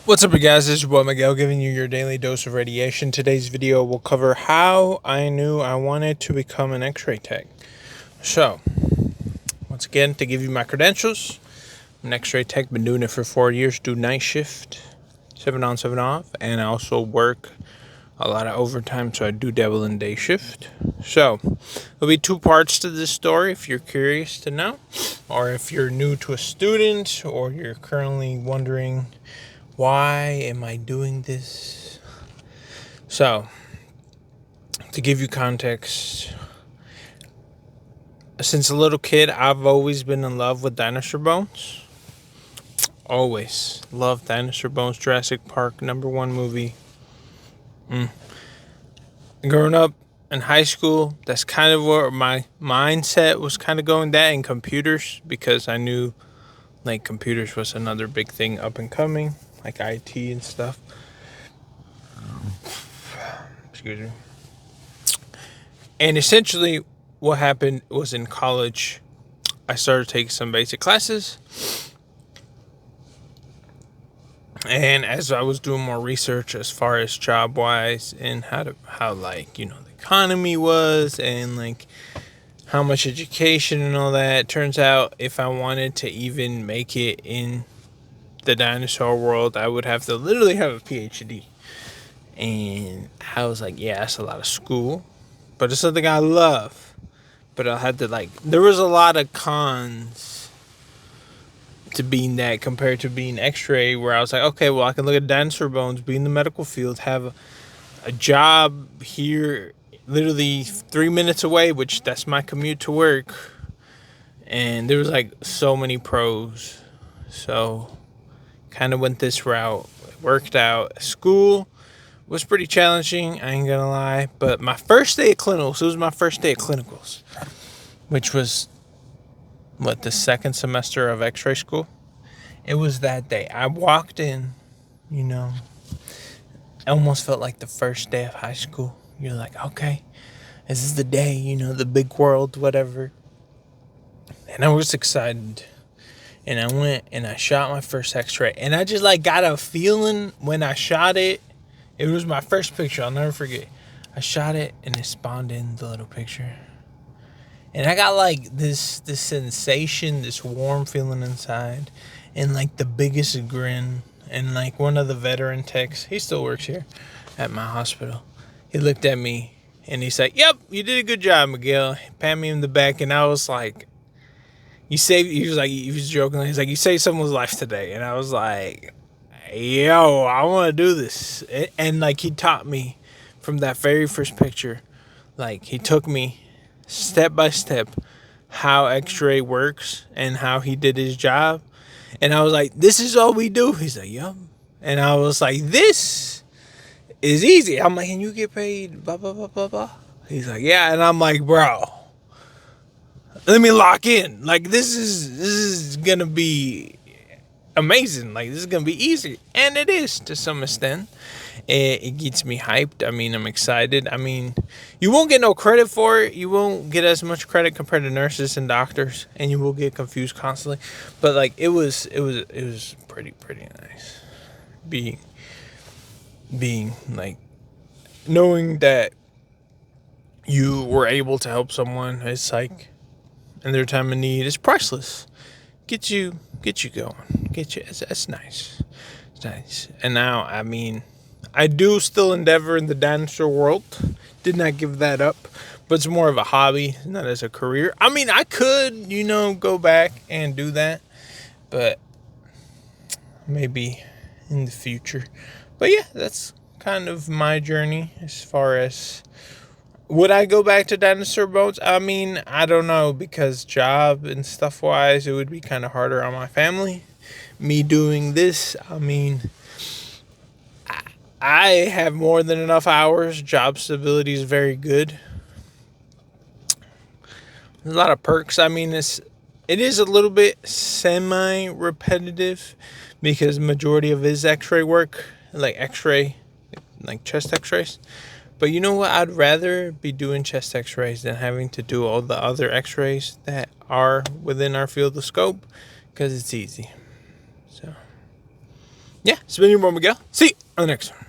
What's up, you guys? This is your boy Miguel giving you your daily dose of radiation. Today's video will cover how I knew I wanted to become an X-ray tech. So, once again, to give you my credentials, I'm an X-ray tech, been doing it for 4 years, do night shift, 7 on, 7 off, and I also work a lot of overtime, so I do dabble in day shift. So, there'll be two parts to this story if you're curious to know, or if you're new to a student, or you're currently wondering, why am I doing this? So, to give you context, since a little kid, I've always been in love with dinosaur bones. Always loved dinosaur bones. Jurassic Park, #1 movie. Growing up in high school, that's kind of where my mindset was kind of going. That and computers, because I knew like computers was another big thing up and coming, like IT and stuff. Excuse me. And essentially, what happened was in college, I started taking some basic classes. And as I was doing more research as far as job wise and how like, the economy was and like how much education and all that, turns out if I wanted to even make it in the dinosaur world, I would have to literally have a PhD. And I was like, yeah, that's a lot of school, but it's something I love. But I had to there was a lot of cons to being that compared to being X-ray, where I was like, okay, well, I can look at dinosaur bones, be in the medical field, have a job here, literally 3 minutes away, which that's my commute to work. And there was like so many pros, so kind of went this route. It worked out. School was pretty challenging, I ain't gonna lie, but my first day of clinicals, it was my first day of clinicals, which was the second semester of X-ray school. It was that day. I walked in, it almost felt like the first day of high school. You're like, okay, this is the day, the big world, whatever. And I was excited. And I went and I shot my first X-ray. And I just got a feeling when I shot it. It was my first picture, I'll never forget. I shot it and it spawned in the little picture. And I got this sensation, this warm feeling inside, and the biggest grin. And one of the veteran techs, he still works here at my hospital. He looked at me and he's like, "Yep, you did a good job, Miguel." He pat me in the back, and I was like, he was joking. He's like, "You saved someone's life today." And I was like, "Yo, I want to do this." And he taught me from that very first picture. He took me step by step how X-ray works and how he did his job. And I was like, "This is all we do?" He's like, "Yup." And I was like, "This is easy." I'm like, "And you get paid blah blah blah blah blah?" He's like, "Yeah." And I'm like, "Bro, let me lock in. This is gonna be amazing. This is gonna be easy." And it is, to some extent. It gets me hyped. I mean, I'm excited. I mean, you won't get no credit for it. You won't get as much credit compared to nurses and doctors, and you will get confused constantly. But it was pretty nice being knowing that you were able to help someone. It's in their time of need. It's priceless. Get you going. That's nice. It's nice. And now, I mean, I do still endeavor in the dinosaur world. Did not give that up, but it's more of a hobby, not as a career. I mean, I could, go back and do that, but maybe in the future. But yeah, that's kind of my journey as far as would I go back to dinosaur bones? I mean, I don't know, because job and stuff wise, it would be kind of harder on my family. Me doing this, I mean, I have more than enough hours. Job stability is very good. There's a lot of perks. I mean, it is a little bit semi-repetitive because majority of his X-ray work, X-ray, chest X-rays. But you know what? I'd rather be doing chest X-rays than having to do all the other X-rays that are within our field of scope, because it's easy. So yeah, it's been your boy Miguel. See you on the next one.